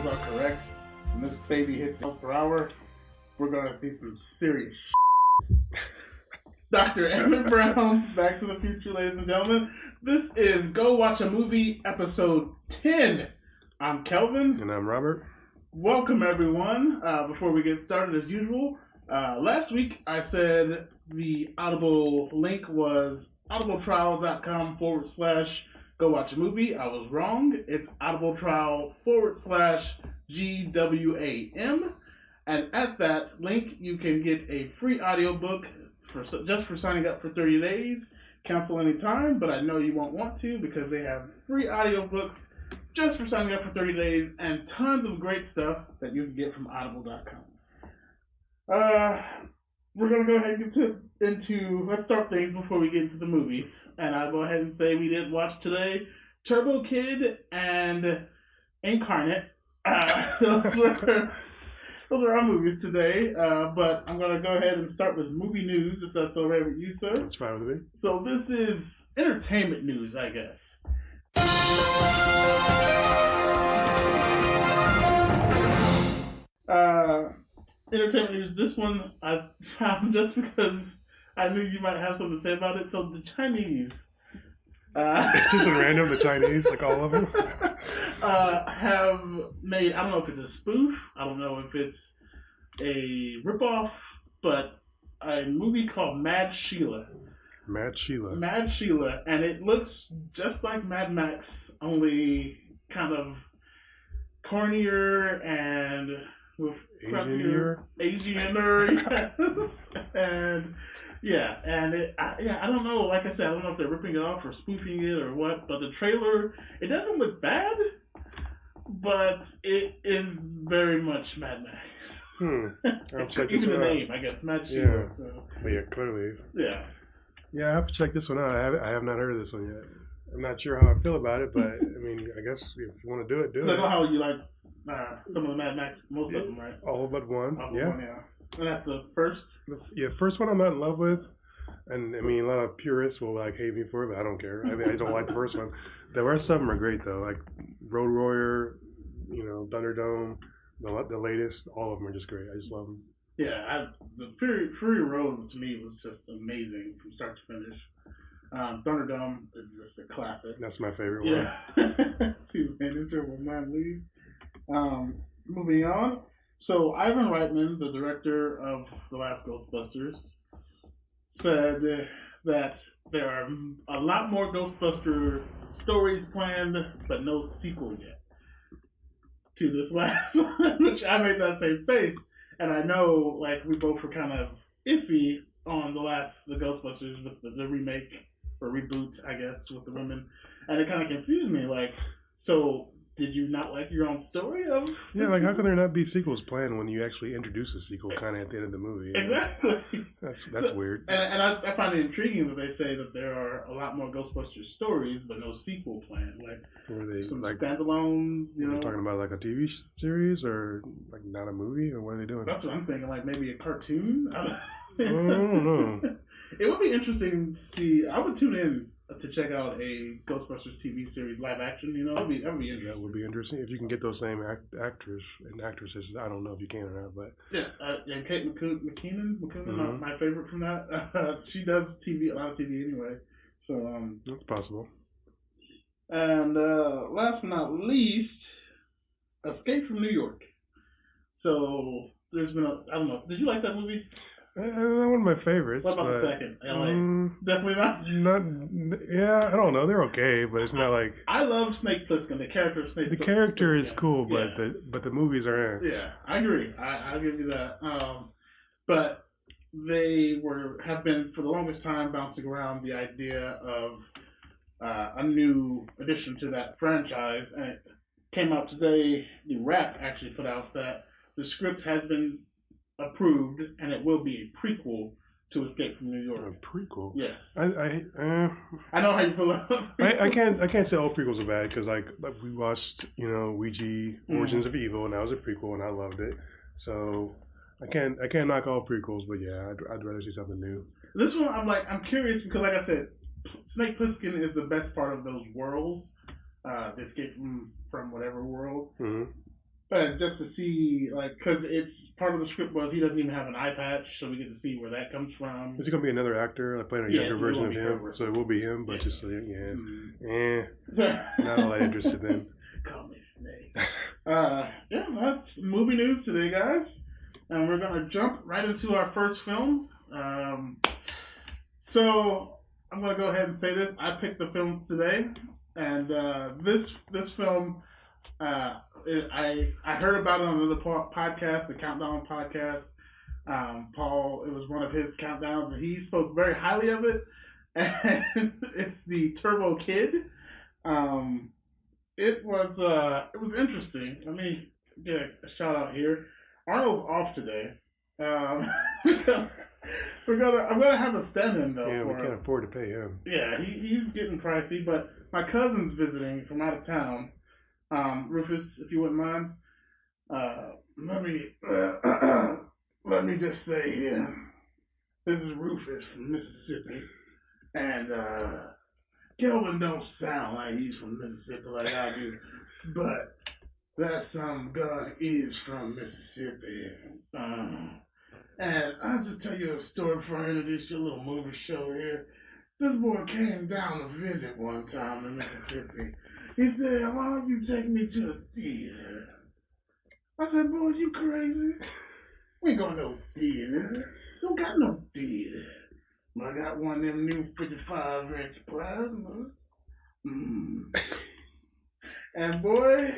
are correct, when this baby hits miles per hour, we're gonna see some serious Dr. Emmett Brown, Back to the Future, ladies and gentlemen. This is Go Watch a Movie, episode 10. I'm Kelvin. And I'm Robert. Welcome, everyone. Before we get started, as usual, last week I said the Audible link was audibletrial.com/Go Watch a Movie. I was wrong. It's audibletrial/GWAM. And at that link, you can get a free audiobook just for signing up for 30 days. Cancel anytime, but I know you won't want to because they have free audiobooks just for signing up for 30 days and tons of great stuff that you can get from audible.com. We're going to go ahead and get into let's start things before we get into the movies. And I'll go ahead and say we did watch today Turbo Kid and Incarnate. Those are our movies today, but I'm going to go ahead and start with movie news, if that's all right with you, sir. That's fine with me. So this is entertainment news, I guess. Entertainment news, this one I found just because I knew you might have something to say about it. So the Chinese... it's just random, the Chinese, like all of them. Have made, I don't know if it's a spoof, I don't know if it's a ripoff, but a movie called Mad Sheila. Mad Sheila, and it looks just like Mad Max, only kind of cornier and with Asianer, yes. And yeah, and I don't know. Like I said, I don't know if they're ripping it off or spoofing it or what. But the trailer, it doesn't look bad, but it is very much Mad Max. I'll check Even this the one name, I guess, Mad Sheila. Yeah. So. But yeah, clearly. Yeah. Yeah, I have to check this one out. I have not heard of this one yet. I'm not sure how I feel about it, but I mean, I guess if you want to do it, do it. So I know how you like some of the Mad Max, most of them, right? All but one. Yeah. And that's the first? First one I'm not in love with. And I mean, a lot of purists will like hate me for it, but I don't care. I mean, I don't like the first one. The rest of them are great though. Like Road Warrior, Thunderdome, the latest, all of them are just great. I just love them. Yeah, the Fury Road to me was just amazing from start to finish. Thunderdome is just a classic. That's my favorite one. Yeah. See the man enter when man leaves. Moving on. So Ivan Reitman, the director of the last Ghostbusters, said that there are a lot more Ghostbuster stories planned, but no sequel yet to this last one, which I made that same face. And I know, like, we both were kind of iffy on the Ghostbusters with the remake or reboot, I guess, with the women. And it kind of confused me. Like, so did you not like your own story of? Yeah, like how can there not be sequels planned when you actually introduce a sequel kind of at the end of the movie? Exactly. That's weird. And I find it intriguing that they say that there are a lot more Ghostbusters stories, but no sequel planned. Like some standalones. They're talking about like a TV series or like not a movie, or what are they doing? That's what I'm thinking. Like maybe a cartoon. I don't know. It would be interesting to see. I would tune in to check out a Ghostbusters TV series live action. That'd be interesting. That would be interesting if you can get those same actors and actresses. I don't know if you can or not, but and Kate McKinnon, my favorite from that. She does a lot of TV anyway. So that's possible. And last but not least, Escape from New York. So there's been I don't know. Did you like that movie? One of my favorites. What about the second? LA? Definitely not. Yeah, I don't know. They're okay, but it's not like. I love Snake Plissken. The character of Snake Plissken. The character is cool, but the movies are. Yeah, I agree. I'll give you that. But they have been for the longest time bouncing around the idea of a new addition to that franchise, and it came out today. The Wrap actually put out that the script has been approved, and it will be a prequel to Escape from New York. A prequel? Yes. I know how you feel about I can't say all prequels are bad because like we watched Ouija Origins of Evil, and that was a prequel, and I loved it. So I can't knock all prequels, but yeah, I'd rather see something new. This one I'm curious because like I said, Snake Plissken is the best part of those worlds. The Escape from whatever world. Mm-hmm. just to see, like, because it's part of the script was he doesn't even have an eye patch, so we get to see where that comes from. Is it going to be another actor like playing a younger version of him? So it will be him, but just not all that interested then. Call me Snake. That's movie news today, guys, and we're gonna jump right into our first film. So I'm gonna go ahead and say this: I picked the films today, and this film. I heard about it on another podcast, the Countdown podcast. Paul, it was one of his countdowns, and he spoke very highly of it. And it's the Turbo Kid. It was interesting. Let me get a shout out here. Arnold's off today. I'm gonna have a stand-in though. Yeah, we can't afford to pay him. Yeah, he's getting pricey, but my cousin's visiting from out of town. Rufus, if you wouldn't mind, let me just say here, this is Rufus from Mississippi, and Kelvin don't sound like he's from Mississippi like I do, but that son gun is from Mississippi. And I'll just tell you a story before I introduce your little movie show here. This boy came down to visit one time in Mississippi. He said, "Why don't you take me to the theater?" I said, "Boy, you crazy? We ain't going to no theater. Don't got no theater. But I got one of them new 55-inch plasmas." And boy,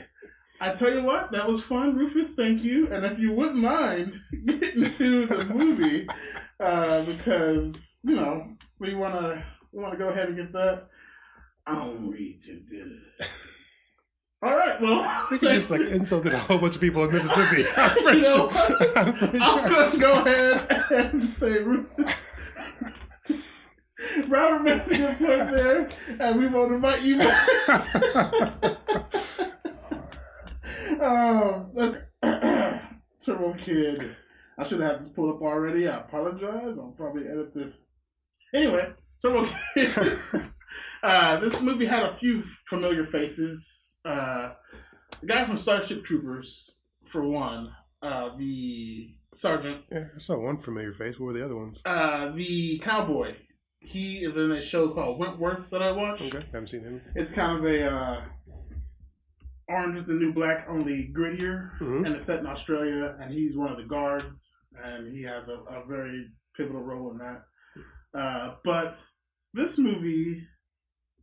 I tell you what, that was fun, Rufus. Thank you. And if you wouldn't mind getting to the movie, because we wanna go ahead and get that. I don't read too good. All right, well, I think you just insulted a whole bunch of people in Mississippi. I'm gonna go ahead and say Robert makes a good point there, and we won't invite you back. That's Turbo Kid. I should have this pulled up already. I apologize. I'll probably edit this. Anyway, Turbo Kid. This movie had a few familiar faces. The guy from Starship Troopers, for one. The sergeant. Yeah, I saw one familiar face. What were the other ones? The cowboy. He is in a show called Wentworth that I watched. Okay, haven't seen him. It's kind of a Orange is the New Black, only grittier, and it's set in Australia, and he's one of the guards, and he has a very pivotal role in that. But this movie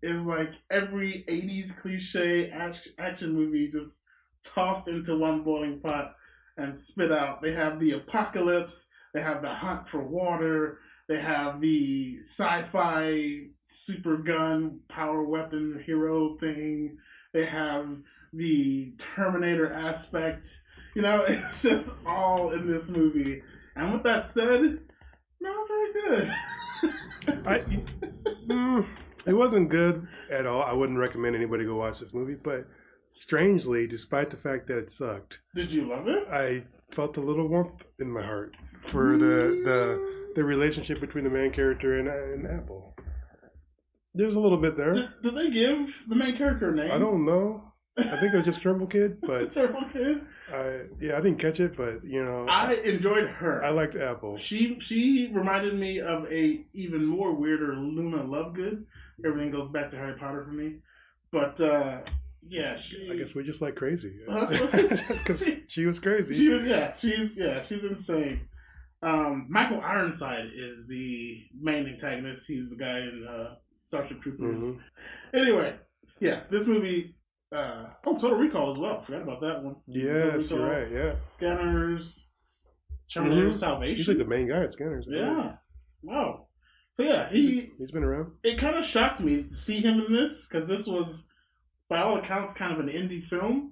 is like every 80s cliche action movie just tossed into one boiling pot and spit out. They have the apocalypse, they have the hunt for water, they have the sci-fi super gun power weapon hero thing, they have the Terminator aspect. It's just all in this movie. And with that said, not very good. It wasn't good at all. I wouldn't recommend anybody go watch this movie, but strangely, despite the fact that it sucked, did you love it? I felt a little warmth in my heart for the relationship between the main character and Apple. There's a little bit there. Did they give the main character a name? I don't know. I think it was just Turbo Kid, but Turbo Kid. I didn't catch it, but I enjoyed her. I liked Apple. She reminded me of a even more weirder Luna Lovegood. Everything goes back to Harry Potter for me, but yeah, I guess we just like crazy because she was crazy. She's insane. Michael Ironside is the main antagonist. He's the guy in Starship Troopers. Anyway, yeah, this movie. Total Recall as well. Forgot about that one. Yes, you're right. Yeah, Scanners, Terminator Salvation. He's like the main guy at Scanners. Yeah. Wow. So yeah, he's been around. It kind of shocked me to see him in this because this was, by all accounts, kind of an indie film.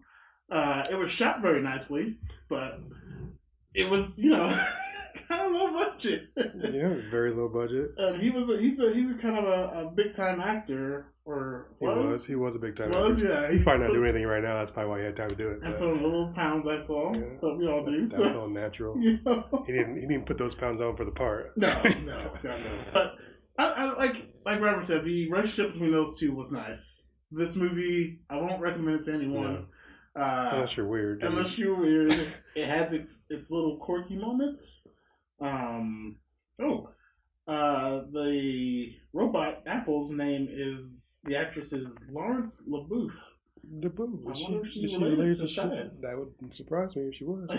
It was shot very nicely, but it was kind of low budget. Yeah, very low budget. And he's a kind of a big time actor. He was a big time actor. Yeah. He's probably not doing anything right now. That's probably why he had time to do it. And put on little pounds I saw. Yeah. But we all do. That's all natural. He didn't put those pounds on for the part. No. But I like Robert said, the relationship between those two was nice. This movie, I won't recommend it to anyone. Unless you're weird. Unless you're weird, it has its little quirky moments. Um, oh, the robot Apple's name is the actress is Lawrence LaBouffe. The boo. I wonder if Is she's she related to Shia. That would surprise me if she was.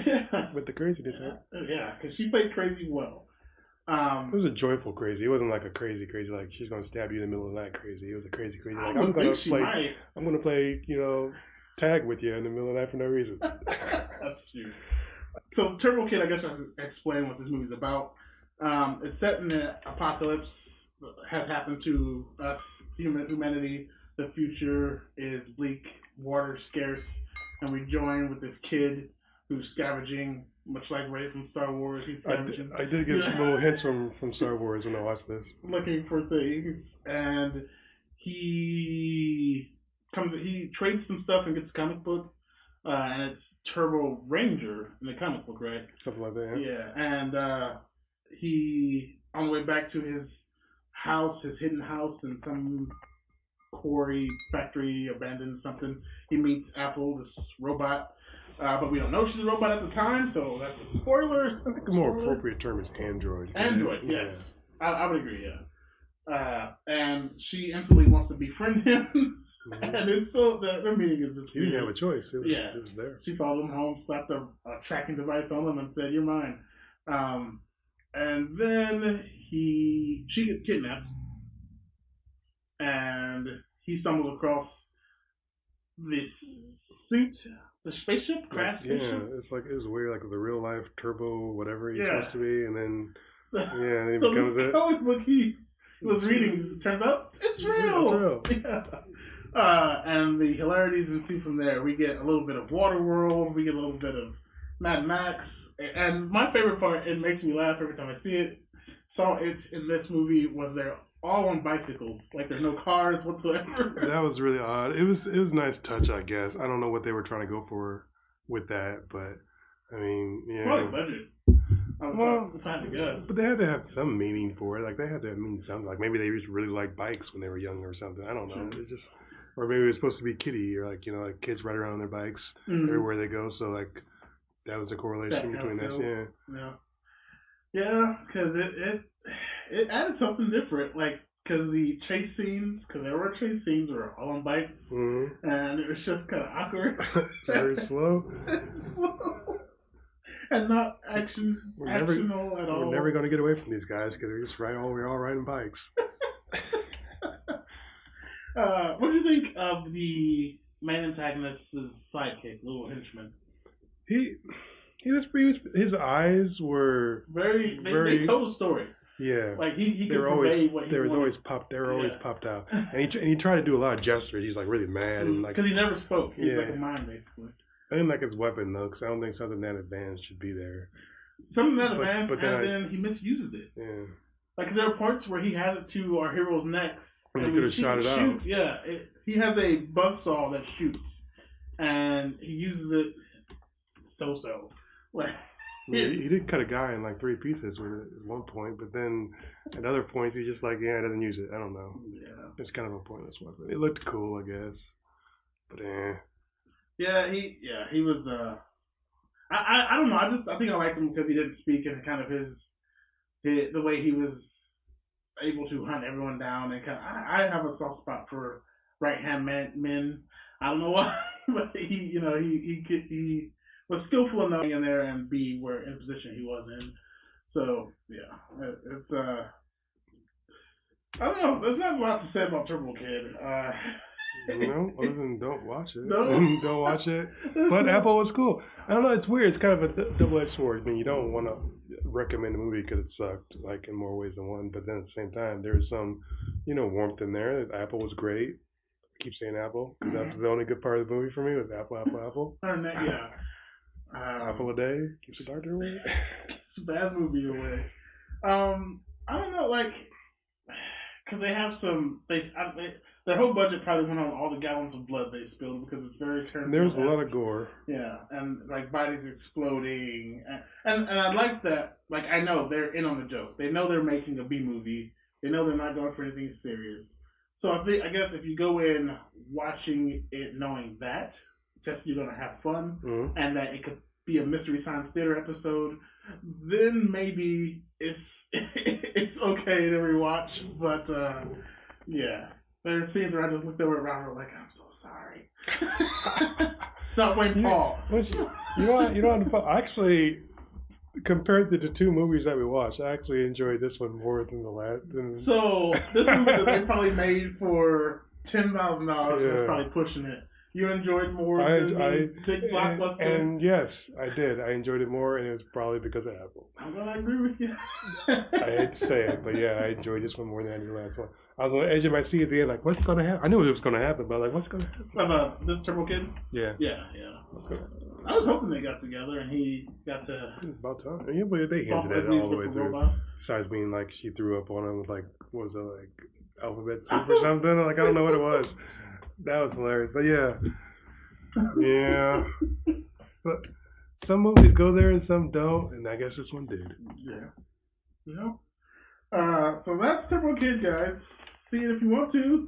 With the craziness. Yeah, because she played crazy well. It was a joyful crazy. It wasn't like a crazy like she's gonna stab you in the middle of the night crazy. It was a crazy like I'm gonna play tag with you in the middle of the night for no reason. That's true. So Turbo Kid, I guess I should explain what this movie's about. It's set in the apocalypse has happened to us, humanity. The future is bleak, water scarce, and we join with this kid who's scavenging, much like Ray from Star Wars. He's scavenging. I did get little hints from Star Wars when I watched this. Looking for things, and he trades some stuff and gets a comic book, and it's Turbo Ranger in the comic book, right? Something like that. Yeah, and he on the way back to his house, his hidden house in some quarry factory, abandoned something. He meets Apple, this robot, but we don't know she's a robot at the time, so that's a spoiler. I think a more appropriate term is android. Android, yes, I would agree. Yeah, and she instantly wants to befriend him, and it's so their meeting is just. He didn't have a choice. It was there. She followed him home, slapped a tracking device on him, and said, "You're mine." And then she gets kidnapped, and he stumbled across this suit, the spaceship, crash spaceship. Yeah, it's like it was weird, like the real life Turbo, whatever he's supposed to be, and then and he so becomes this comic book he was reading, it turns out it's real. It's real. Yeah. And the hilarities ensue from there. We get a little bit of Waterworld, we get a little bit of Mad Max, and my favorite part, it makes me laugh every time I see it. Saw it in this movie was they're all on bicycles, like there's no cars whatsoever. That was really odd. It was a nice touch, I guess. I don't know what they were trying to go for with that, but I mean, yeah, probably budget. If I had to guess, but they had to have some meaning for it. Like they had to mean something. Like maybe they just really liked bikes when they were young or something. I don't know. It just, or maybe it was supposed to be kiddie, or like like kids ride around on their bikes everywhere they go. So like. That was a correlation between this, yeah, because it added something different, like because the chase scenes, because there were chase scenes were all on bikes, and it was just kind of awkward, very slow, and not actional at all. We're never going to get away from these guys because we're all riding bikes. What do you think of the main antagonist's sidekick, little henchman? His eyes were they told a story. Yeah, like he could convey what he They were wanted. always popped out, and he tried to do a lot of gestures. He's like really mad and like because he never spoke. He's like a mime basically. I didn't like his weapon though, because I don't think something that advanced should be there. Something that advanced, and then he misuses it. Yeah, like cause there are parts where he has it to our hero's necks, and he could have shot it out. Yeah, he has a buzzsaw that shoots, and he uses it. So. He did cut a guy in like 3 pieces with it at one point, but then at other points he's just like, he doesn't use it. I don't know. Yeah, it's kind of a pointless weapon. It looked cool, I guess, but Yeah, he was. I don't know. I think I liked him because he didn't speak and kind of the way he was able to hunt everyone down and kind of. I have a soft spot for right hand men. I don't know why, but he was skillful enough in there and be in the position he was in. So yeah, it's I don't know. There's not a lot to say about Turbo Kid. No, other than don't watch it. No. Don't watch it. But Apple was cool. I don't know. It's weird. It's kind of a double-edged sword. I mean, you don't want to recommend a movie because it sucked, like in more ways than one. But then at the same time, there's some, warmth in there. Apple was great. I keep saying Apple because that's the only good part of the movie for me was Apple. Yeah. Apple a day keeps the doctor away. Keeps a bad movie away. I don't know, like, because they have their whole budget probably went on all the gallons of blood they spilled because it's very Tarantino. There's a lot of gore. Yeah, and like bodies exploding, and I like that. Like I know they're in on the joke. They know they're making a B movie. They know they're not going for anything serious. So I guess if you go in watching it knowing that, just you're gonna have fun, Mm-hmm. and that it could be a Mystery Science Theater episode, then maybe it's it's okay to rewatch. But yeah, there are scenes where I just looked over at Robert like, I'm so sorry. Not Wayne Paul. You know, actually, compared to the two movies that we watched, I actually enjoyed this one more than the last. So this movie that they probably made for $10,000 is probably pushing it. You enjoyed more than the big blockbuster? And yes, I did. I enjoyed it more, and it was probably because of Apple. I'm going to agree with you. I hate to say it, but yeah, I enjoyed this one more than I did the last one. I was on the edge of my seat at the end, like, what's going to happen? I knew it was going to happen, but like, what's going to happen? This Turbo Kid? Yeah. Yeah. What's going to happen? I was hoping they got together and he got to... It's about time. Yeah, but they hinted at it all the way through. Robot. Besides being like, she threw up on him with like, what was it, like, alphabet soup or something? Like, I don't know what it was. That was hilarious. But yeah. Yeah. So, some movies go there and some don't, and I guess this one did. Yeah. So that's Turbo Kid, guys. See it if you want to.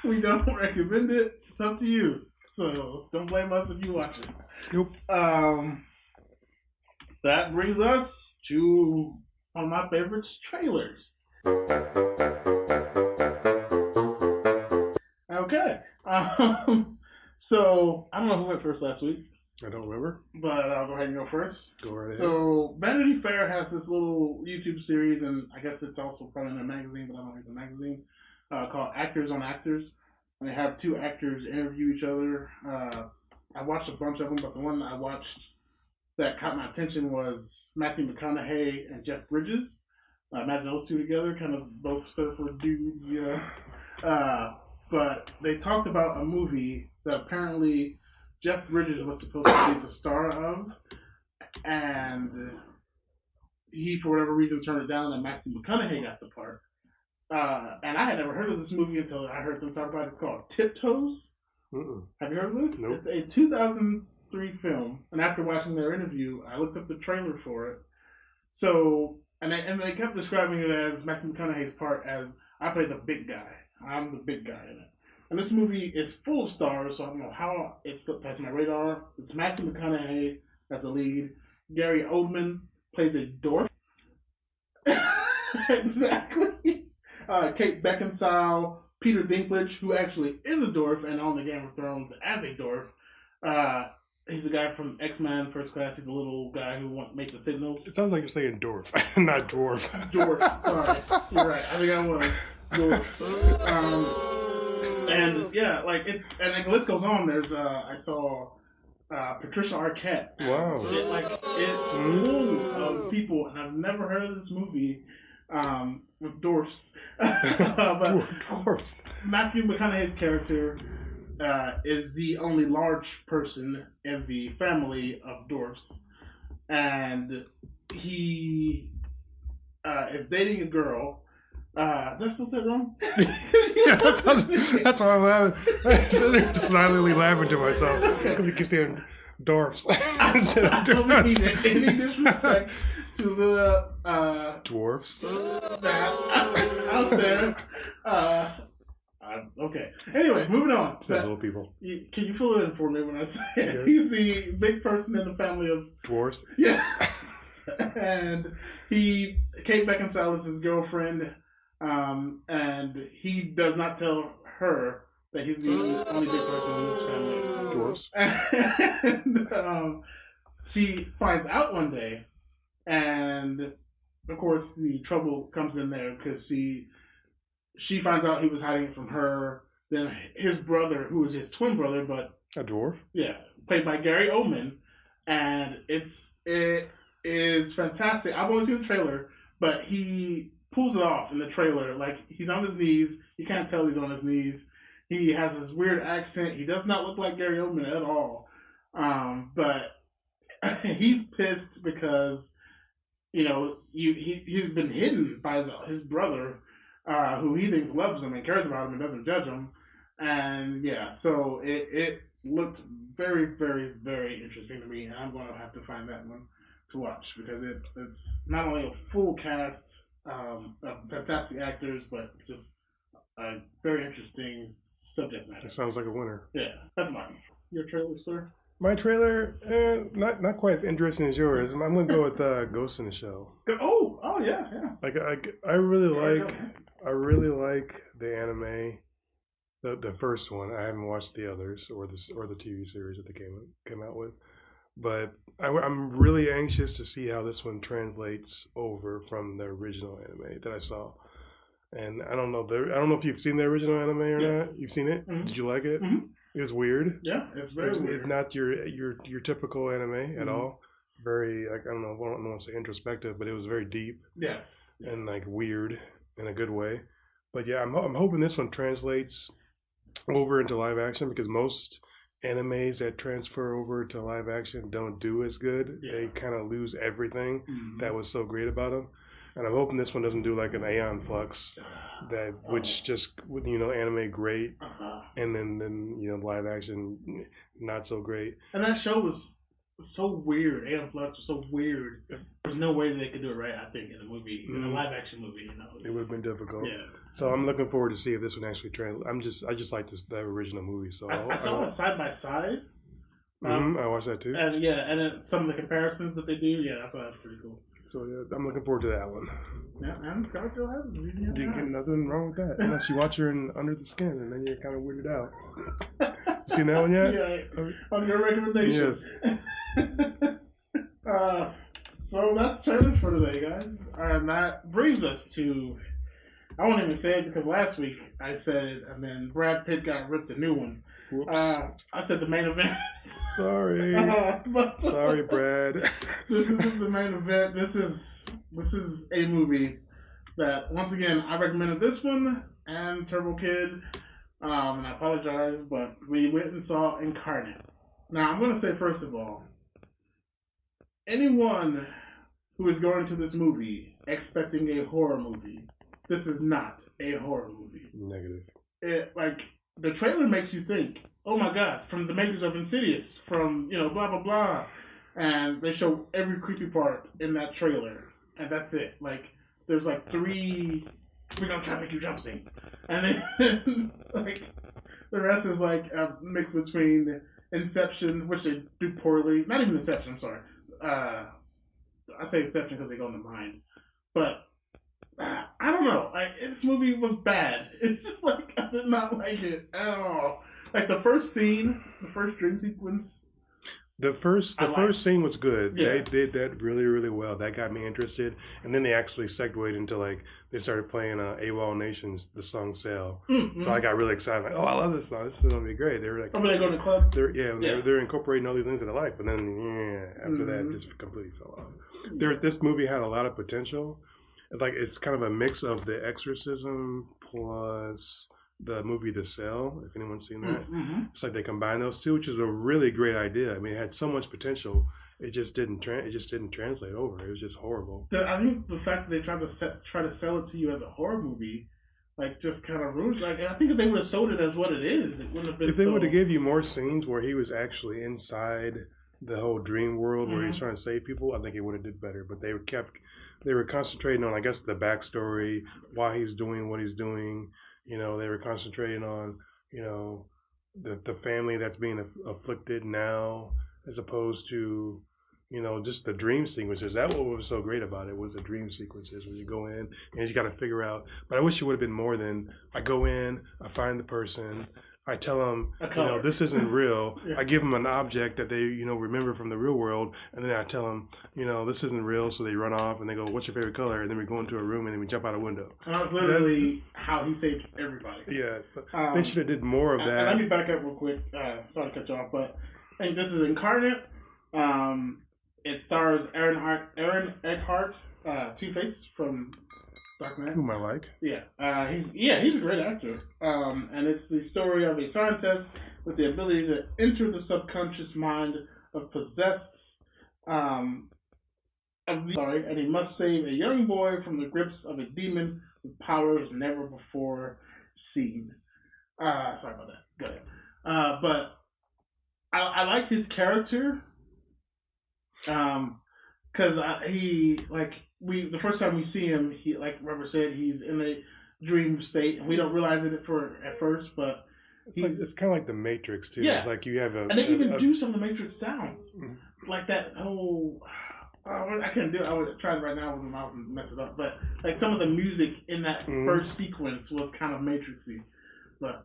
We don't recommend it. It's up to you. So don't blame us if you watch it. Nope. That brings us to one of my favorites, trailers. Okay. So I don't know who went first last week. I don't remember. But I'll go ahead and go first. Go right ahead. So Vanity Fair has this little YouTube series, and I guess it's also probably in a magazine, but I don't read the magazine, called Actors on Actors. And they have two actors interview each other. I watched a bunch of them, but the one I watched that caught my attention was Matthew McConaughey and Jeff Bridges. Imagine those two together, kind of both surfer dudes, you know. But they talked about a movie that apparently Jeff Bridges was supposed to be the star of, and he, for whatever reason, turned it down, and Matthew McConaughey got the part. And I had never heard of this movie until I heard them talk about it. It's called Tiptoes. Mm-mm. Have you heard of this? Nope. It's a 2003 film, and after watching their interview, I looked up the trailer for it. So, and they kept describing it as Matthew McConaughey's part as, I play the big guy. I'm the big guy in it. And this movie is full of stars, so I don't know how it slipped past my radar. It's Matthew McConaughey as a lead. Gary Oldman plays a dwarf. Exactly. Kate Beckinsale, Peter Dinklage, who actually is a dwarf and on the Game of Thrones as a dwarf. He's the guy from X-Men First Class. He's a little guy who won't make the signals. It sounds like you're saying dwarf, not dwarf. Dwarf, sorry. You're right. I think I was. Dwarf. And yeah, like the list goes on. There's I saw Patricia Arquette. Wow. It's full of people, and I've never heard of this movie with dwarfs. But Dwarfs. Matthew McConaughey's character is the only large person in the family of dwarfs, and he is dating a girl. Did I still say it wrong? Yeah, that's why I'm laughing. I'm sitting there silently laughing to myself because he keeps saying dwarfs instead of I don't mean dwarfs. any disrespect to the Dwarfs. that out there. Okay. Anyway, moving on. Little people. Can you fill it in for me when I say it? Yeah. He's the big person in the family of Dwarfs. yeah. And Kate Beckinsale is his girlfriend, and he does not tell her that he's the only big person in this family. Dwarfs. And she finds out one day, and of course the trouble comes in there because she finds out he was hiding it from her. Then his brother, who is his twin brother, but A dwarf. yeah, played by Gary Oldman, and it is fantastic. I've only seen the trailer, but he pulls it off in the trailer. Like, he's on his knees. You can't tell he's on his knees. He has this weird accent. He does not look like Gary Oldman at all. But he's pissed because, you know, he's been hidden by his brother, who he thinks loves him and cares about him and doesn't judge him. And yeah, so it looked very, very, very interesting to me, and I'm going to have to find that one to watch because it's not only a full cast of fantastic actors, but just a very interesting subject matter. That sounds like a winner. Yeah, that's mine. your trailer, sir? My trailer, not quite as interesting as yours. I'm gonna go with Ghost in the Shell. Oh yeah, yeah. Like I really Sorry, like the anime, the first one. I haven't watched the others or the TV series that they came out with, but I'm really anxious to see how this one translates over from the original anime that I saw. And I don't know if you've seen the original anime or not. Yes. You've seen it? Mhm. Did you like it? Mhm. It was weird. Yeah, it's very It's weird. not your typical anime at Mhm. all. Very, like, I don't know. I don't want to say introspective, but it was very deep Yes. and like weird in a good way. But yeah, I'm hoping this one translates over into live action because most animes that transfer over to live action don't do as good. Yeah. They kind of lose everything Mhm. that was so great about them. And I'm hoping this one doesn't do like an Aeon Flux, which just anime great, and then live action not so great. And that show was so weird. Aeon Flux was so weird. There's no way they could do it right. I think in a movie, in a live action movie, it would have been difficult. Yeah. So I'm looking forward to see if this one actually translates. I just like the original movie. So I saw it side by side. I watched that too. And yeah, and then some of the comparisons that they do, yeah, I thought that was pretty cool. So yeah, I'm looking forward to that one. Yeah, and Scarlett Johansson. You get nothing wrong with that, unless you watch her in Under the Skin, and then you're kind of weirded out. You seen that one yet? Yeah, on your recommendations. Yes. So that's trailers for today, guys. And that brings us to, I won't even say it because last week I said it, and then Brad Pitt got ripped a new one. Whoops. I said the main event. Sorry. Sorry, Brad. This isn't the main event. This is a movie that, once again, I recommended this one and Turbo Kid. And I apologize, but we went and saw Incarnate. Now, I'm going to say, first of all, anyone who is going to this movie expecting a horror movie, this is not a horror movie. Negative. The trailer makes you think, oh my god, from the makers of Insidious, from, blah, blah, blah. And they show every creepy part in that trailer. And that's it. There's 3, we're going to try to make you jump scenes. And then, the rest is a mix between Inception, which they do poorly. Not even Inception, I'm sorry. I say Inception because they go in the mind. But I don't know. This movie was bad. It's just I did not like it at all. The first scene, the first dream sequence. The first scene was good. Yeah. They did that really, really well. That got me interested. And then they actually segued into they started playing AWOL Nations, the song Sail. Mm-hmm. So I got really excited. I love this song. This is gonna be great. They were when they go to the club. They're incorporating all these things that I like. But then after that, it just completely fell off. This movie had a lot of potential. It's kind of a mix of The Exorcism plus the movie The Cell, if anyone's seen that. Mm-hmm. It's they combine those two, which is a really great idea. I mean, it had so much potential. It just didn't translate over. It was just horrible. I think the fact that they tried to sell it to you as a horror movie, just kind of ruins. I think if they would have sold it as what it is, it wouldn't have been. If they would have gave you more scenes where he was actually inside the whole dream world where he's trying to save people, I think it would have did better. But they were concentrating on, I guess, the backstory, why he's doing what he's doing. They were concentrating on, the family that's being afflicted now, as opposed to, just the dream sequences. That what was so great about it was the dream sequences where you go in and you got to figure out. But I wish it would have been more than I go in, I find the person, I tell them, this isn't real. Yeah. I give them an object that they, remember from the real world, and then I tell them, this isn't real. So they run off and they go, "What's your favorite color?" And then we go into a room and then we jump out a window. And that's literally how he saved everybody. Yeah, so they should have did more of that. Let me back up real quick. Sorry to cut you off, but I think this is Incarnate. It stars Aaron Eckhart, Two-Face from Dark Knight. Whom I like. Yeah. He's a great actor. And it's the story of a scientist with the ability to enter the subconscious mind of possessed and he must save a young boy from the grips of a demon with powers never before seen. Sorry about that. Go ahead. But I like his character. Because the first time we see him, he, like Robert said, he's in a dream state, and we don't realize it at first, but He's it's kind of like the Matrix too. yeah, It's like you have and they even do some of the Matrix sounds, like that whole. I can't do it. I would try it right now with my mouth and mess it up. But like some of the music in that first sequence was kind of Matrixy. But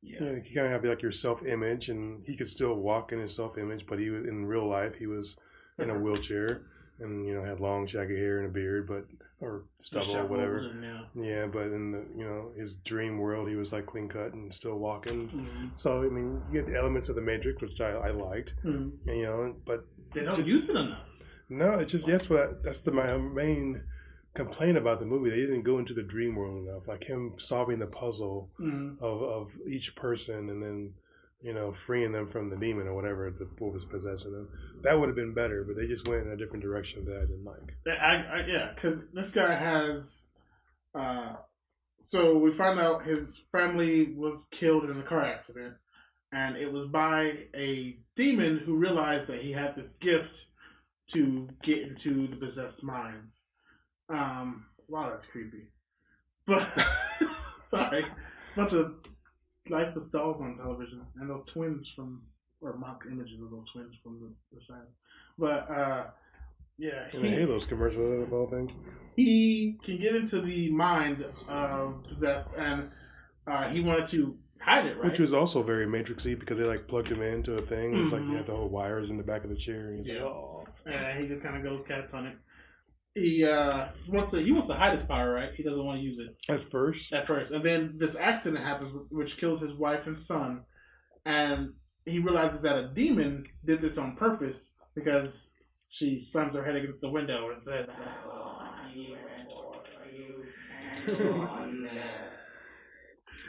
yeah, you kind of have like your self-image, and he could still walk in his self-image, but he was in real life he was in a wheelchair, and had long shaggy hair and a beard, but or stubble or whatever. Yeah, but in the his dream world, he was like clean cut and still walking. Mm-hmm. So I mean, you get elements of the Matrix, which I liked, and, but they don't use it enough. No, it's just that's my main complaint about the movie. They didn't go into the dream world enough, like him solving the puzzle of each person, and then freeing them from the demon or whatever what was possessing them. That would have been better, but they just went in a different direction that I didn't like. Yeah, because this guy has. So we find out his family was killed in a car accident, and it was by a demon who realized that he had this gift to get into the possessed minds. Wow, that's creepy. But sorry, bunch of lifeless dolls on television, and those twins or mock images of those twins from the side. But yeah, and I hate those commercials of all things. He can get into the mind of possessed, and he wanted to hide it, right? Which was also very Matrixy because they like plugged him into a thing. It's like you had the whole wires in the back of the chair, and he's like, oh. And he just kind of goes cats on it. He wants to hide his power, right? He doesn't want to use it at first, and then this accident happens, which kills his wife and son, and he realizes that a demon did this on purpose because she slams her head against the window and says,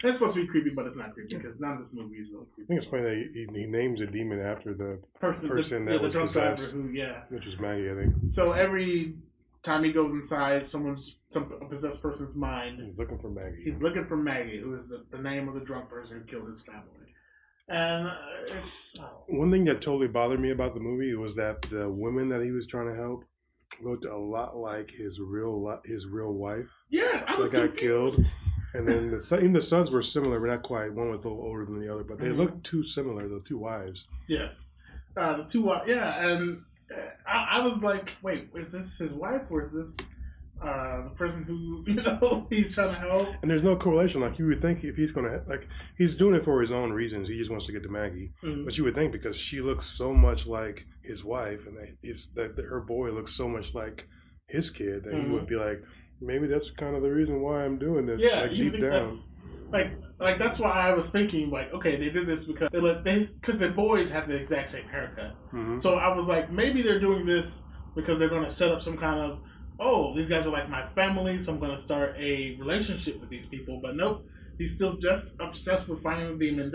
it's supposed to be creepy, but it's not creepy because none of this movie is really creepy. I think it's funny that he names a demon after the person that was possessed, which was Maggie, I think. So every time he goes inside some possessed person's mind, he's looking for Maggie. He's looking for Maggie, who is the name of the drunk person who killed his family. And one thing that totally bothered me about the movie was that the women that he was trying to help looked a lot like his real wife. Yeah, I was got killed. And then even the sons were similar, but not quite. One was a little older than the other, but they looked too similar. The two wives. Yes, the two wives. Yeah, and I was like, wait, is this his wife or is this the person who he's trying to help? And there's no correlation. Like you would think if he's gonna he's doing it for his own reasons. He just wants to get to Maggie. But you would think because she looks so much like his wife, and that her boy looks so much like his kid, that he would be like, maybe that's kind of the reason why I'm doing this. Yeah, like, deep down. Like that's why I was thinking, like, okay, they did this because because the boys have the exact same haircut. So I was like, maybe they're doing this because they're going to set up some kind of, these guys are like my family, so I'm going to start a relationship with these people. But nope, he's still just obsessed with finding the demon.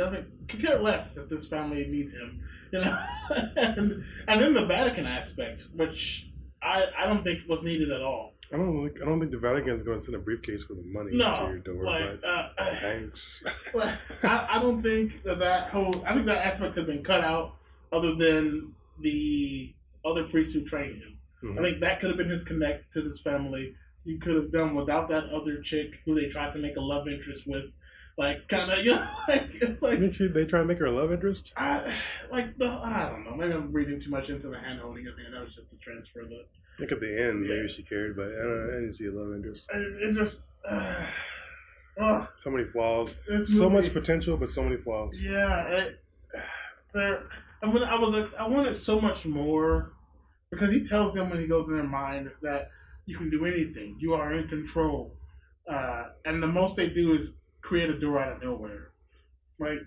Could care less that this family needs him, and then the Vatican aspect, which I don't think was needed at all. I don't think the Vatican is going to send a briefcase for the money to your door. But thanks. I don't think I think that aspect had been cut out, other than the other priest who trained him. I think that could have been his connect to this family. You could have done without that other chick who they tried to make a love interest with. Like, kind of, it's like... They try to make her a love interest? I don't know. Maybe I'm reading too much into the hand-holding at the end. That was just to transfer the... I think at the end, maybe she cared, but I didn't see a love interest. It's just... so many flaws. So much potential, but so many flaws. Yeah. I wanted so much more, because he tells them when he goes in their mind that you can do anything. You are in control. And the most they do is create a door out of nowhere. Like,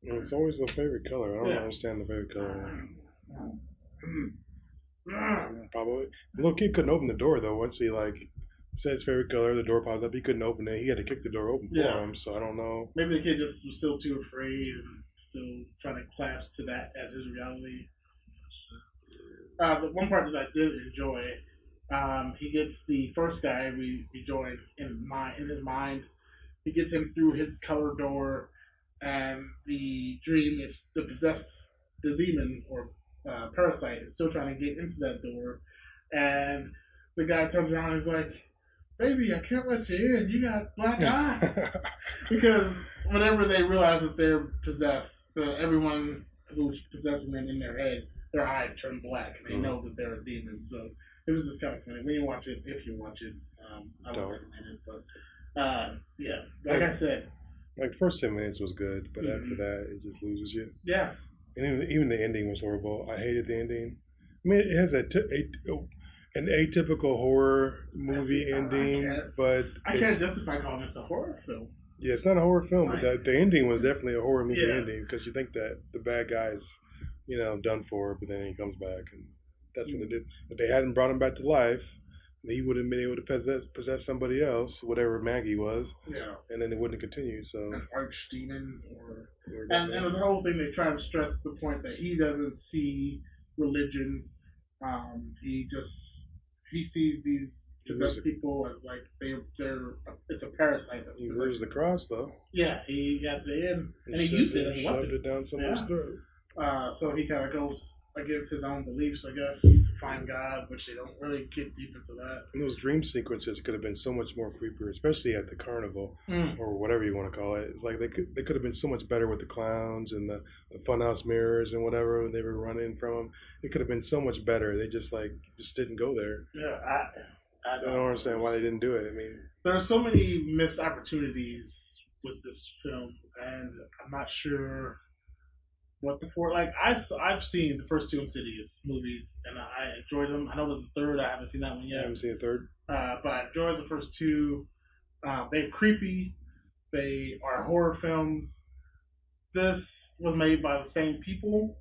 and it's always the favorite color. I don't understand the favorite color. Probably. The little kid couldn't open the door though. Once he said his favorite color, the door popped up. He couldn't open it. He had to kick the door open for him. So I don't know. Maybe the kid just was still too afraid and still trying to collapse to that as his reality. The one part that I did enjoy, he gets the first guy we joined in his mind. He gets him through his color door, and the dream is the demon or parasite is still trying to get into that door, and the guy turns around and is like, baby, I can't let you in. You got black eyes. Because whenever they realize that they're possessed, everyone who's possessing them in their head, their eyes turn black, and they know that they're a demon. So it was just kind of funny. When you watch it, if you watch it, I don't recommend it. But yeah, like I said, like the first 10 minutes was good, but after that, it just loses you. Yeah, and even the ending was horrible. I hated the ending. I mean, it has an atypical horror movie ending, but I can't justify calling this a horror film. Yeah, it's not a horror film, but the ending was definitely a horror movie ending because you think that the bad guy's, done for, but then he comes back, and that's what they did. If they hadn't brought him back to life, he would have been able to possess somebody else, whatever Maggie was, and then it wouldn't have continued. So an archdemon, and the whole thing they try to stress the point that he doesn't see religion. He sees these possessed people as like they're it's a parasite. That's he wears the cross though. Yeah, he at the end and he used it as a weapon. Shoved it down someone's throat. So he kind of goes against his own beliefs, I guess, to find God, which they don't really get deep into that. And those dream sequences could have been so much more creepier, especially at the carnival or whatever you want to call it. It's like they could have been so much better with the clowns and the funhouse mirrors and whatever when they were running from them. It could have been so much better. They just didn't go there. Yeah, I don't understand why they didn't do it. I mean, there are so many missed opportunities with this film, and I'm not sure what before. Like I've seen the first two Insidious movies, and I enjoyed them. I know there's a third. I haven't seen that one yet. I haven't seen a third. But I enjoyed the first two. They're creepy. They are horror films. This was made by the same people,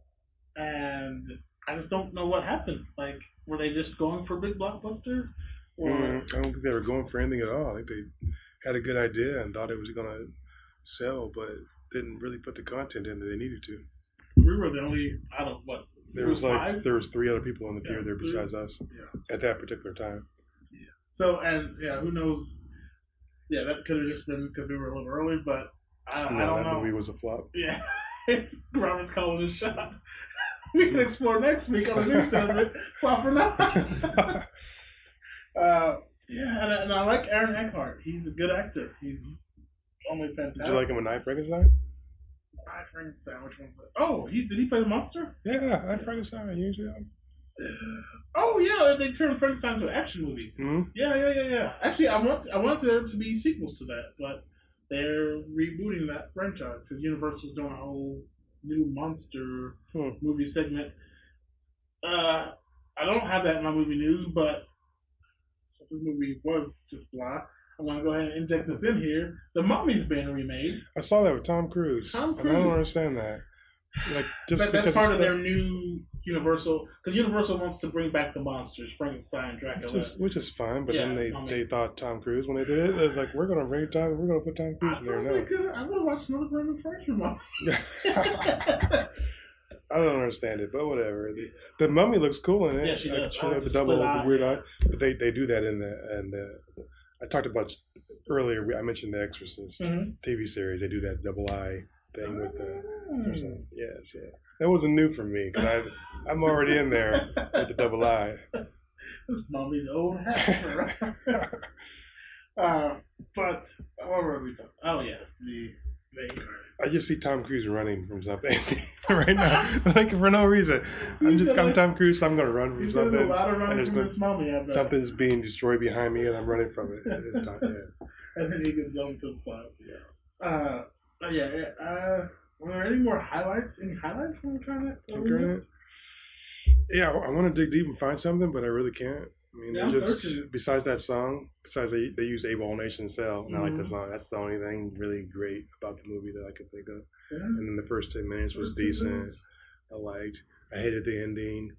and I just don't know what happened. Like, were they just going for a big blockbuster? Or I don't think they were going for anything at all. I think they had a good idea and thought it was going to sell, but didn't really put the content in that they needed to. We were the only out of what? There was three other people in the theater besides us at that particular time. Yeah. So who knows? Yeah, that could have just been because we were a little early, but I don't know. That movie was a flop. Yeah, Robert's calling a shot. We can explore next week on the news segment. Flop or not? And I like Aaron Eckhart. He's a good actor. He's only fantastic. Did you like him in I, Frankenstein? I, Frankenstein, which one's that? Oh, did he play the monster? Yeah, I, Frankenstein. You see that? Oh yeah, they turned Frankenstein into an action movie. Mm-hmm. Yeah. Actually, I want there to be sequels to that, but they're rebooting that franchise because Universal's doing a whole new monster movie segment. I don't have that in my movie news, but since this movie was just blah, I'm going to go ahead and inject this in here. The Mummy's being remade. I saw that with Tom Cruise. And I don't understand that. Like, just that's part of their new Universal, because Universal wants to bring back the monsters, Frankenstein, Dracula, which is fine. But then they thought Tom Cruise when they did it. It was like we're gonna put Tom Cruise in there now. I would have watched another Brendan Fraser movie. I don't understand it, but whatever. The mummy looks cool in it. Yeah, she does. The double with the weird eye. But they do that in the I talked about earlier. I mentioned The Exorcist TV series. They do that double eye thing with the so that wasn't new for me because I'm already in there with the double eye. This mummy's old hat. But what were we talking? Oh yeah, the Incarnate. I just see Tom Cruise running from something right now, like for no reason. I'm Tom Cruise, so I'm going to run from something. There's a lot of running from this mommy. Something's being destroyed behind me, and I'm running from it at this time. Yeah. And then he can jump to the side. Were there any more highlights? Any highlights from Incarnate? Yeah, I want to dig deep and find something, but I really can't. I mean, besides that song, they use A Ball Nation Cell, and I like the song. That's the only thing really great about the movie that I could think of. Yeah. And then the first 10 minutes was decent. I hated the ending.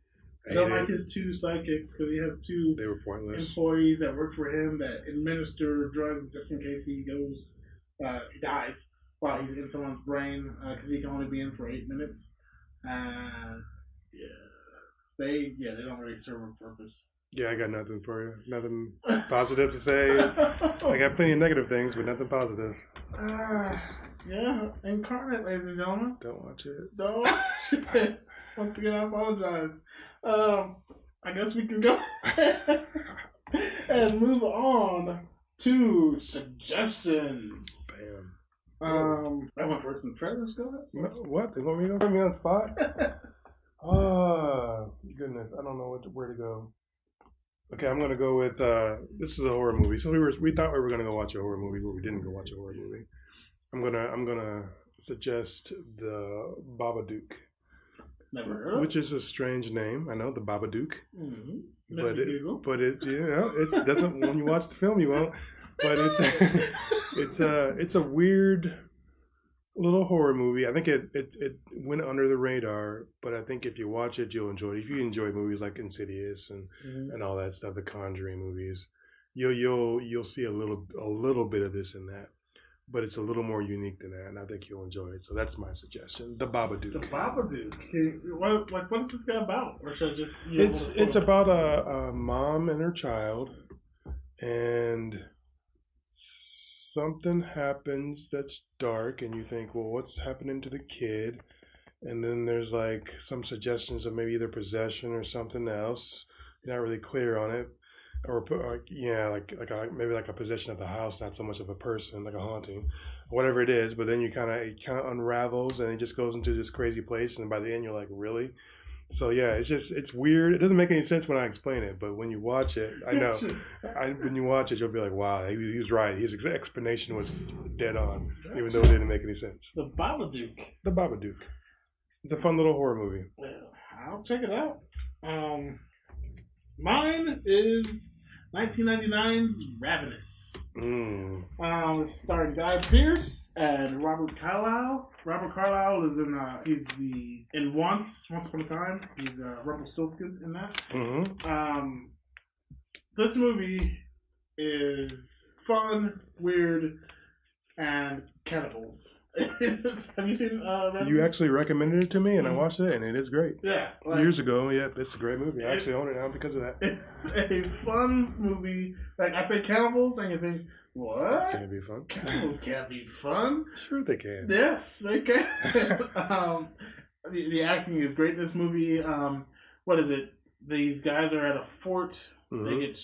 I don't like his two sidekicks because he has two they were pointless employees that work for him that administer drugs just in case he dies while he's in someone's brain because he can only be in for 8 minutes. They don't really serve a purpose. Yeah, I got nothing for you. Nothing positive to say. I got plenty of negative things, but nothing positive. Incarnate, ladies and gentlemen. Don't watch it. Don't watch it. Once again, I apologize. I guess we can go and move on to suggestions. Bam. I went first in trailers. Go ahead. No, what? They want me to put me on the spot? Oh, goodness. I don't know where to go. Okay, I'm gonna go with this is a horror movie. So we thought we were gonna go watch a horror movie, but we didn't go watch a horror movie. I'm gonna suggest the Babadook. Never heard of it. Which is a strange name. I know, the Babadook. Mm-hmm. But it doesn't. When you watch the film, you won't. But it's a weird little horror movie. I think it went under the radar, but I think if you watch it, you'll enjoy it. If you enjoy movies like Insidious and all that stuff, the Conjuring movies, you'll see a little bit of this in that. But it's a little more unique than that, and I think you'll enjoy it. So that's my suggestion: the Babadook. The Babadook. What is this guy about? Or should I just? It's about a mom and her child, and something happens that's dark, and you think, well, what's happening to the kid? And then there's like some suggestions of maybe either possession or something else. You're not really clear on it. Or maybe like a possession of the house, not so much of a person, like a haunting, whatever it is. But then it kind of unravels, and it just goes into this crazy place. And by the end, you're like, really? So yeah, it's weird. It doesn't make any sense when I explain it, but when you watch it, I know. When you watch it, you'll be like, wow, he was right. His explanation was dead on, even though it didn't make any sense. The Babadook. The Babadook. It's a fun little horror movie. Well, I'll check it out. Mine is 1999's Ravenous. Starring Guy Pearce and Robert Carlyle. Robert Carlyle is in Once Upon a Time. He's Rumpelstiltskin in that. Mm-hmm. This movie is fun, weird, and cannibals. Have you seen Ravenous? You actually recommended it to me, and I watched it, and it is great. Yeah. Years ago, yeah, it's a great movie. I actually own it now because of that. It's a fun movie. Like, I say cannibals, and you think, what? That's going to be fun. Cannibals can't be fun. Sure they can. Yes, they can. The acting is great in this movie. What is it? These guys are at a fort. Mm-hmm. They get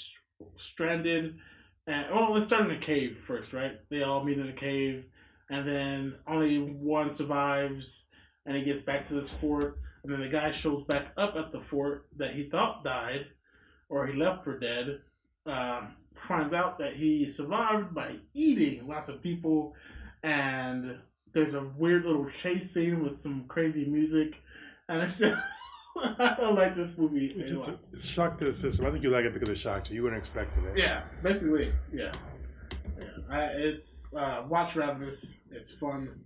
stranded. Let's start in a cave first, right? They all meet in a cave. And then only one survives, and he gets back to this fort. And then the guy shows back up at the fort that he thought died, or he left for dead. Finds out that he survived by eating lots of people. And there's a weird little chase scene with some crazy music. And it's just... I like this movie. It's shock to the system. I think you like it because it shocked you. You weren't expecting it. Yeah, basically, yeah. It's watch Ravenous. It's fun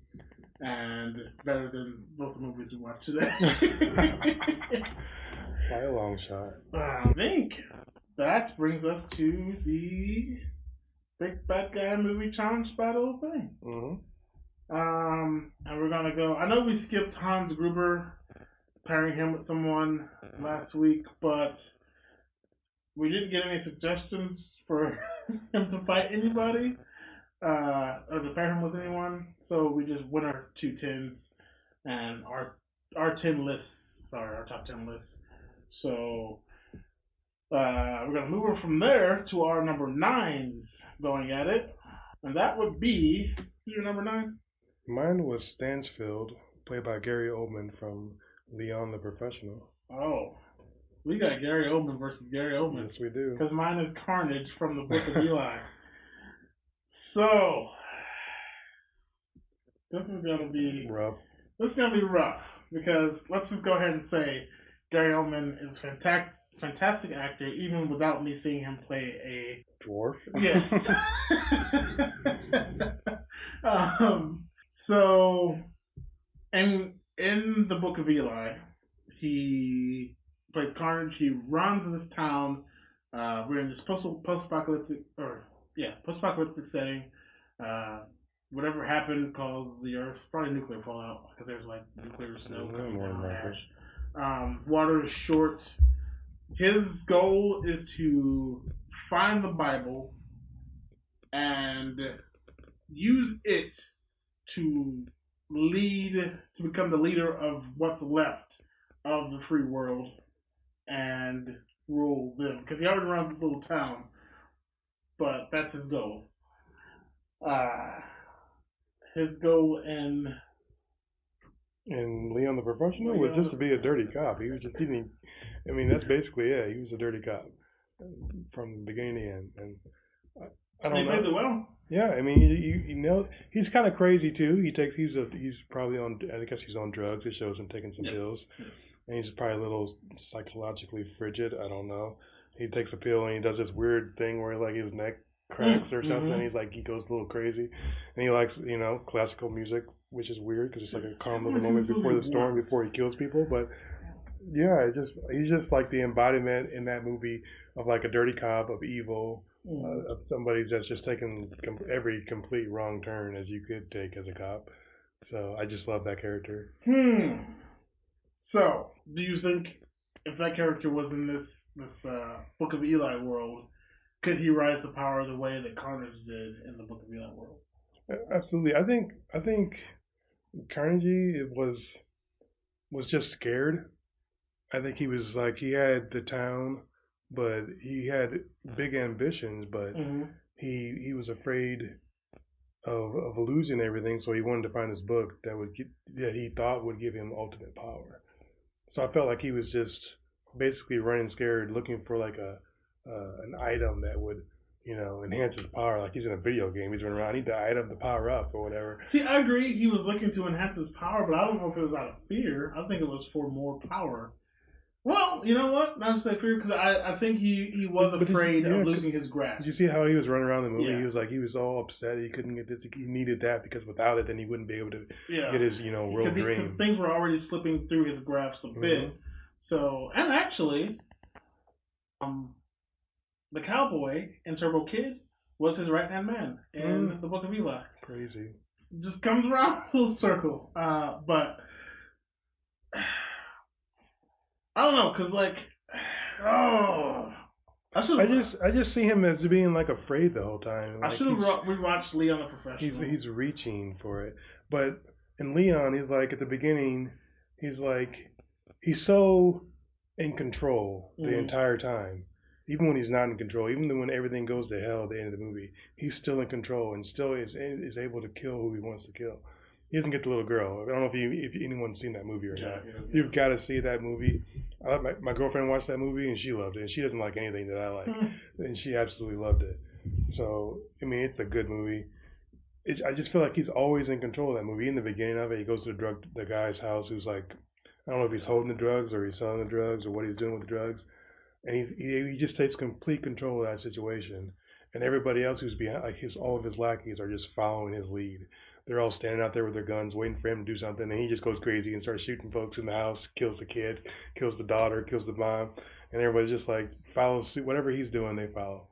and better than both the movies we watched today. By a long shot. I think that brings us to the Big Bad Guy Movie Challenge Battle thing. Mm-hmm. And we're gonna go. I know we skipped Hans Gruber, pairing him with someone last week, but we didn't get any suggestions for him to fight anybody. Or to pair him with anyone, so we just went our 2 10s and our top 10 lists. So we're gonna move from there to our number 9s going at it, and that would be who's your number 9? Mine was Stansfield, played by Gary Oldman from Leon the Professional. Oh, we got Gary Oldman versus Gary Oldman. Yes, we do. Because mine is Carnage from the Book of Eli. So, this is going to be rough. This is going to be rough because let's just go ahead and say Gary Oldman is a fantastic actor, even without me seeing him play a dwarf. Yes. So, and in the Book of Eli, he plays Carnage. He runs this town. We're in this post-apocalyptic setting. Whatever happened caused the Earth, probably nuclear fallout, because there's like nuclear snow coming down, ash. Water is short. His goal is to find the Bible and use it to become the leader of what's left of the free world and rule them. Because he already runs this little town. but that's his goal. Uh, his goal And Leon the Professional was Leon just the to be a dirty cop. He was just didn't. I mean, that's basically it. He was a dirty cop from the beginning to the end. And I he don't plays know. it well. Yeah, I mean, you know, he's kind of crazy too. He's probably on. I guess he's on drugs. It shows him taking some pills, and he's probably a little psychologically frigid. I don't know. He takes a pill and he does this weird thing where like his neck cracks or something. He's like he goes a little crazy, and he likes classical music, which is weird because it's like a calm little moment before the storm before he kills people. But yeah, he's just like the embodiment in that movie of like a dirty cop of evil. Of somebody that's just taken every complete wrong turn as you could take as a cop. So I just love that character. So, do you think if that character was in this Book of Eli world, could he rise to power the way that Carnage did in the Book of Eli world? Absolutely. I think Carnegie was just scared. I think he was like he had the town, but he had big ambitions, but he was afraid of losing everything, so he wanted to find this book that he thought would give him ultimate power. So I felt like he was just basically running scared, looking for like an item that would enhance his power. Like he's in a video game, he's running around. I need the item to power up or whatever. See, I agree. He was looking to enhance his power, but I don't know if it was out of fear. I think it was for more power. Well, you know what? Not to say fear, because I think he was afraid of losing his grasp. Did you see how he was running around the movie? Yeah. He was all upset. He couldn't get this. He needed that because without it, then he wouldn't be able to get his world dream. Because things were already slipping through his grasp a bit. So, and actually, the cowboy in Turbo Kid was his right hand man in the Book of Eli. Crazy. Just comes around full circle. But I don't know, cause I just see him as being like afraid the whole time. Like I should have rewatched Leon the Professional. He's reaching for it, but in Leon, he's like at the beginning, he's so in control the entire time. Even when he's not in control, even when everything goes to hell at the end of the movie, he's still in control and still is able to kill who he wants to kill. He doesn't get the little girl. I don't know if anyone's seen that movie or not. You've got to see that movie. My girlfriend watched that movie and she loved it. And she doesn't like anything that I like, and she absolutely loved it. So I mean, it's a good movie. I just feel like he's always in control of that movie. In the beginning of it, he goes to the guy's house who's like, I don't know if he's holding the drugs or he's selling the drugs or what he's doing with the drugs, and he just takes complete control of that situation. And everybody else who's behind, like all of his lackeys, are just following his lead. They're all standing out there with their guns, waiting for him to do something, and he just goes crazy and starts shooting folks in the house, kills the kid, kills the daughter, kills the mom, and everybody's just like follows suit. Whatever he's doing, they follow.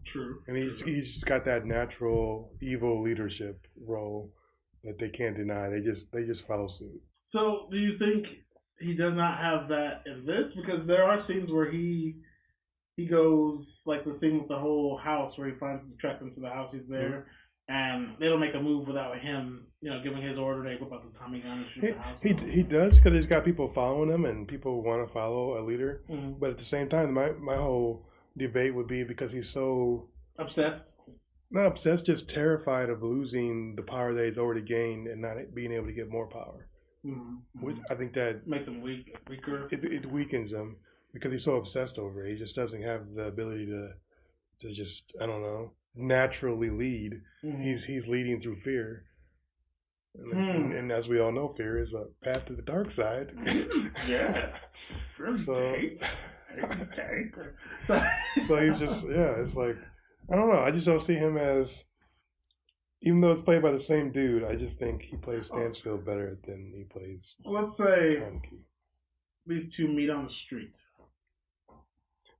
True. And he's just got that natural evil leadership role that they can't deny. They just follow suit. So, do you think he does not have that in this? Because there are scenes where he goes, like the scene with the whole house where he tracks him to the house. He's there. And they don't make a move without him, giving his order. They whip out the Tommy gun and shoot the house. He does because he's got people following him, and people want to follow a leader. But at the same time, my whole debate would be because he's so obsessed. Not obsessed, just terrified of losing the power that he's already gained and not being able to get more power. I think that makes him weaker. It weakens him because he's so obsessed over it. He just doesn't have the ability to just, I don't know, naturally lead. He's leading through fear, and as we all know, fear is a path to the dark side. Yes, so he's just it's like, I don't know. I just don't see him as, even though it's played by the same dude, I just think he plays Stansfield better than he plays. So let's say these two meet on the street.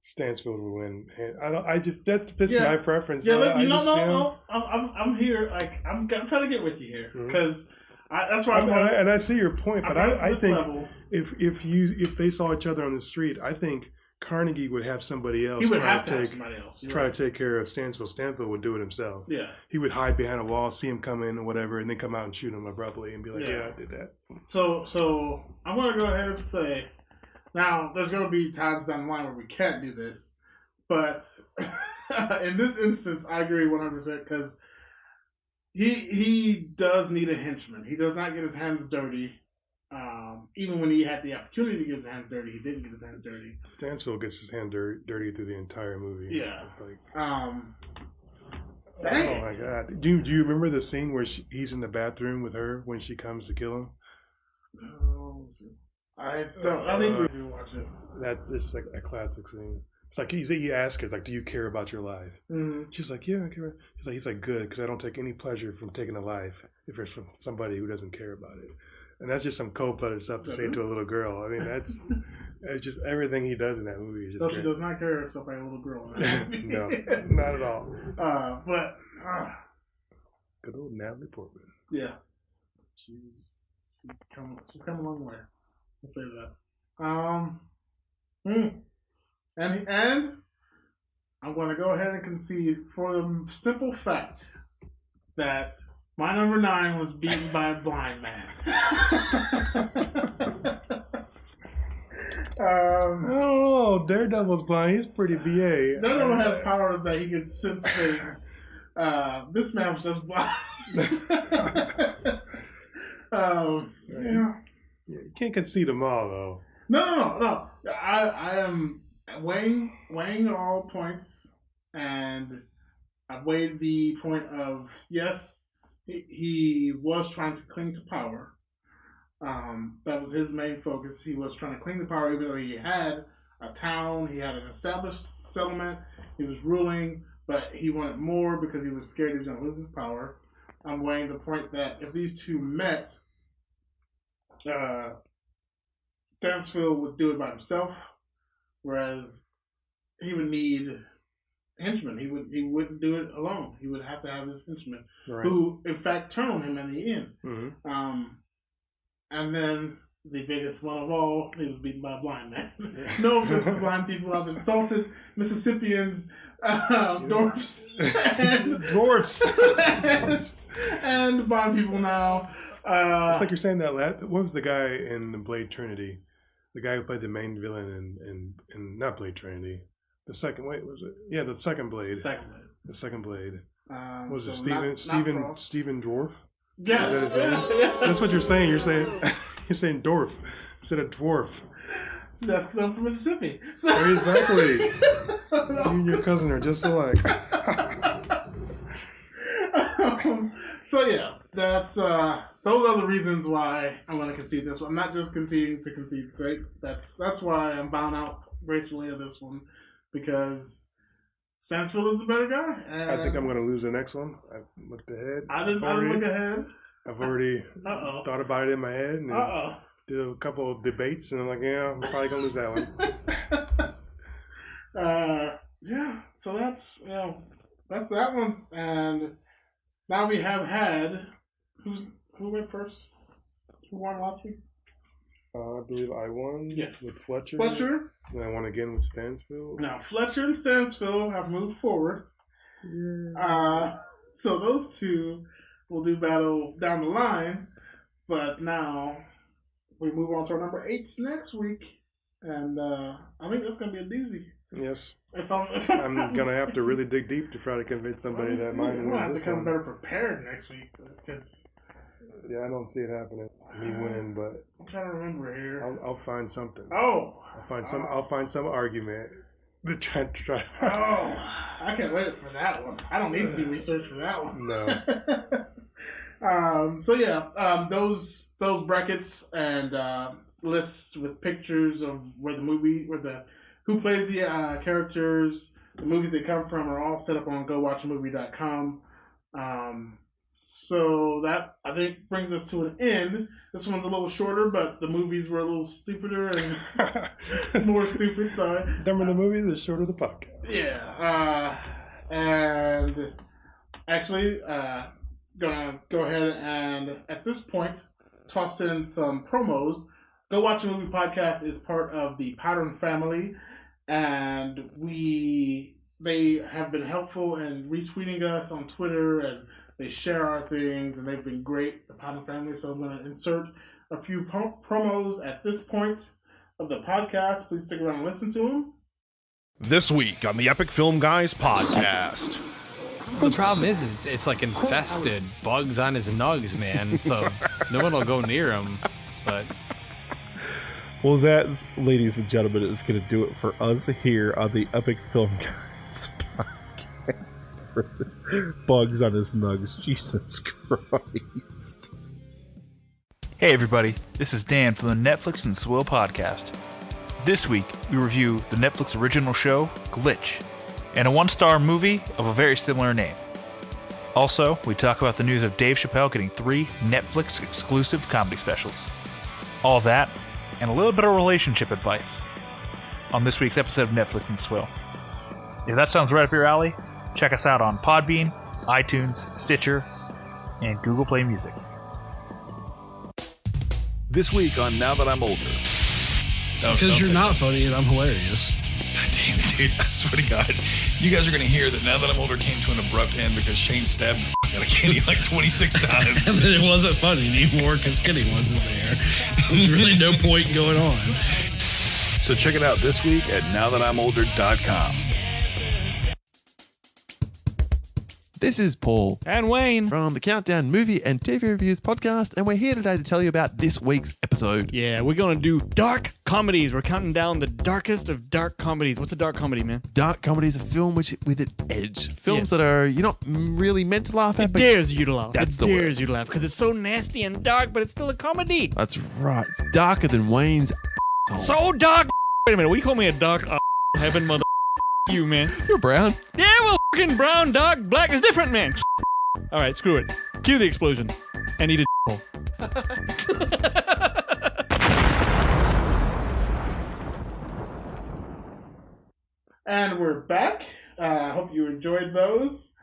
Stansfield would win. That's my preference. I'm here. Like I'm trying to get with you here because that's why and I see your point, but I think if they saw each other on the street, I think Carnegie would have somebody else. He would have to have somebody else. To take care of Stansfield. Stansfield would do it himself. Yeah, he would hide behind a wall, see him come in or whatever, and then come out and shoot him abruptly and be like, "Yeah, I did that." So I'm going to go ahead and say. Now, there's going to be times down the line where we can't do this, But in this instance, I agree 100% because he does need a henchman. He does not get his hands dirty. Even when he had the opportunity to get his hands dirty, he didn't get his hands dirty. Stansfield gets his hand dirty through the entire movie. Yeah. It's like, dang oh my god! Do you remember the scene where he's in the bathroom with her when she comes to kill him? I don't. I think we do watch it. That's just like a classic scene. It's like he asks her, like, "Do you care about your life?" Mm-hmm. She's like, "Yeah, I care." He's like, "Good, because I don't take any pleasure from taking a life if it's from somebody who doesn't care about it." And that's just some cold-blooded stuff to say to a little girl. I mean, that's just everything he does in that movie. Is just so she does not care about a little girl. No, not at all. Good old Natalie Portman. Yeah, she's come a long way. I'll say that. And I'm going to go ahead and concede for the simple fact that my number 9 was beaten by a blind man. Oh, Daredevil's blind. He's pretty BA. Daredevil has powers that he can sense things. This man was just blind. Yeah. You can't concede them all, though. No. I am weighing all points, and I've weighed the point of, yes, he was trying to cling to power. That was his main focus. He was trying to cling to power, even though he had a town, he had an established settlement, he was ruling, but he wanted more because he was scared he was going to lose his power. I'm weighing the point that if these two met, Stansfield would do it by himself, whereas he would need henchmen. He wouldn't do it alone. He would have to have his henchmen, who in fact turn on him in the end. Mm-hmm. And then the biggest one of all, he was beaten by a blind man. No offense to blind people. I've insulted Mississippians, dwarfs, and blind people now. It's like you're saying that. What was the guy in Blade Trinity? The guy who played the main villain in not Blade Trinity. The second, was it? Yeah, the second Blade. The second Blade. Was it Stephen Dwarf? Yes. Is that his name? That's what you're saying. You're saying dwarf instead of dwarf. That's because I'm from Mississippi. So. Exactly. You and your cousin are just alike. So yeah, that's those are the reasons why I want to concede this one. I'm not just conceding to concede's sake. That's why I'm bound out gracefully of this one, because Stansfield is the better guy. I think I'm going to lose the next one. I looked ahead. I didn't look ahead. I've already thought about it in my head and did a couple of debates, and I'm like, yeah, I'm probably going to lose that one. Yeah, so that's that one. And now we have had who went first? Who won last week? I believe I won. Yes, with Fletcher. And I won again with Stansfield. Now Fletcher and Stansfield have moved forward. Yeah. So those two will do battle down the line. But now we move on to our number 8s next week, and I think that's gonna be a doozy. Yes. If I'm gonna have to really dig deep to try to convince somebody that mine wins. I have this to come one. better prepared next week, because. Yeah, I don't see it happening. Me winning, but I'm trying to remember here. I'll find something. Oh, I'll find some argument to try. Oh, I can't wait for that one. I don't need to do research for that one. No. So yeah, those brackets and lists with pictures of who plays the characters, the movies they come from, are all set up on GoWatchAMovie.com. So that, I think, brings us to an end. This one's a little shorter, but the movies were a little stupider and more stupid. Sorry. Dumber the movie, the shorter the podcast. Yeah. And actually, gonna go ahead and at this point toss in some promos. Go Watch a Movie Podcast is part of the Pattern family, and they have been helpful in retweeting us on Twitter, and they share our things, and they've been great, the Pattern family. So I'm going to insert a few promos at this point of the podcast. Please stick around and listen to them. This week on the Epic Film Guys podcast. The problem is it's like infested bugs on his nugs, man. So no one will go near him. But well, that, ladies and gentlemen, is going to do it for us here on the Epic Film Guys podcast. For the bugs on his nugs, Jesus Christ! Hey everybody, this is Dan from the Netflix and Swill podcast. This week we review the Netflix original show Glitch, and a one-star movie of a very similar name. Also, we talk about the news of Dave Chappelle getting 3 Netflix exclusive comedy specials. All that, and a little bit of relationship advice on this week's episode of Netflix and Swill. If that sounds right up your alley, check us out on Podbean, iTunes, Stitcher, and Google Play Music. This week on Now That I'm Older. Because you're not funny and I'm hilarious. God damn it, dude. I swear to God. You guys are going to hear that Now That I'm Older came to an abrupt end because Shane stabbed the fuck out of Kenny like 26 times. And then it wasn't funny anymore because Kenny wasn't there. There's really no point going on. So check it out this week at nowthatimolder.com. This is Paul and Wayne from the Countdown Movie and TV Reviews podcast, and we're here today to tell you about this week's episode. Yeah, we're going to do dark comedies. We're counting down the darkest of dark comedies. What's a dark comedy, man? Dark comedy is a film with an edge. Films that are you're not really meant to laugh at, It but dares you to laugh. That's it the dares word. you to laugh because it's so nasty and dark, but it's still a comedy. That's right. It's darker than Wayne's asshole. So dark. Wait a minute. We call me a dark heaven mother. You, man. You're brown. Yeah, well, fucking brown, dark, black is different, man. All right, screw it. Cue the explosion. And eat a hole. And we're back. I hope you enjoyed those.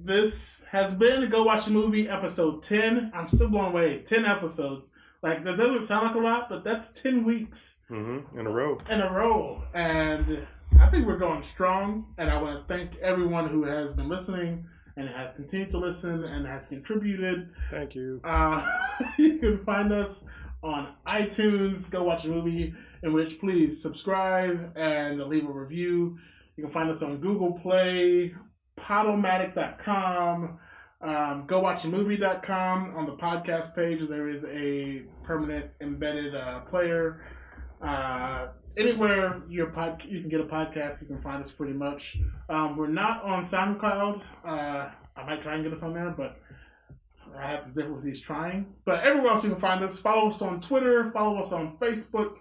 This has been Go Watch a Movie episode 10. I'm still blown away. 10 episodes. Like, that doesn't sound like a lot, but that's 10 weeks. In a row. In a row. And I think we're going strong. And I want to thank everyone who has been listening and has continued to listen and has contributed. Thank you. You can find us on iTunes, Go Watch a Movie, in which please subscribe and leave a review. You can find us on Google Play, Podomatic.com, GoWatchAMovie.com. On the podcast page, there is a permanent embedded player. Anywhere you can get a podcast, you can find us pretty much. We're not on SoundCloud. I might try and get us on there, but I have some difficulties trying. But everywhere else you can find us. Follow us on Twitter. Follow us on Facebook.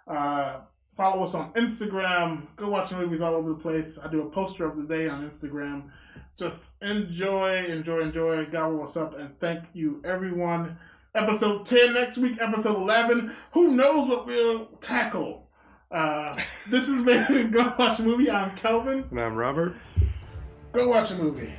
Follow us on Instagram. Go watch movies all over the place. I do a poster of the day on Instagram. Just enjoy. God, what's up? And thank you, everyone. Episode 10 next week. Episode 11. Who knows what we'll tackle? This has been Go Watch a Movie. I'm Kelvin. And I'm Robert. Go watch a movie.